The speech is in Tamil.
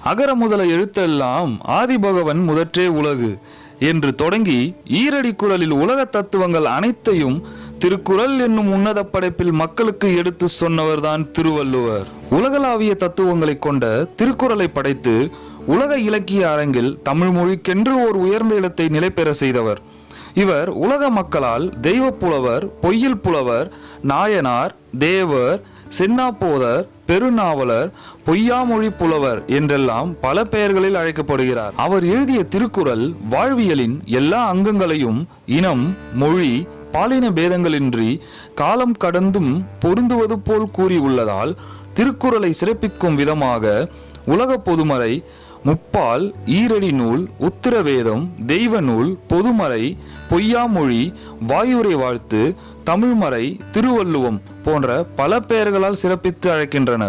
அகர முதல எழுத்தெல்லாம் ஆதிபகவன் முதற்றே உலகு என்று தொடங்கி ஈரடி குறளில் உலக தத்துவங்கள் அனைத்தையும் திருக்குறள் என்னும் உன்னத படைப்பில் மக்களுக்கு எடுத்து சொன்னவர்தான் திருவள்ளுவர். உலகளாவிய தத்துவங்களை கொண்ட திருக்குறளை படைத்து உலக இலக்கிய அரங்கில் தமிழ் மொழிக்கென்று ஓர் உயர்ந்த இடத்தை நிலை பெற செய்தவர். இவர் உலக மக்களால் தெய்வ புலவர், பொய்யில் புலவர், நாயனார், தேவர், சென்னாப்போதர், பெருநாவலர், பொய்யாமொழி புலவர் என்றெல்லாம் பல பெயர்களில் அழைக்கப்படுகிறார். அவர் எழுதிய திருக்குறள் வாழ்வியலின் எல்லா அங்கங்களையும் இனம், மொழி, பாலின பேதங்களின்றி காலம் கடந்தும் பொருந்துவது போல் கூறியுள்ளதால் திருக்குறளை சிறப்பிக்கும் விதமாக உலக பொதுமறை, முப்பால், ஈரடி நூல், உத்திரவேதம், தெய்வ நூல், பொதுமறை, பொய்யாமொழி, வாயுரை வாழ்த்து, தமிழ்மறை, திருவள்ளுவம் போன்ற பல பெயர்களால் சிறப்பித்து அழைக்கின்றனர்.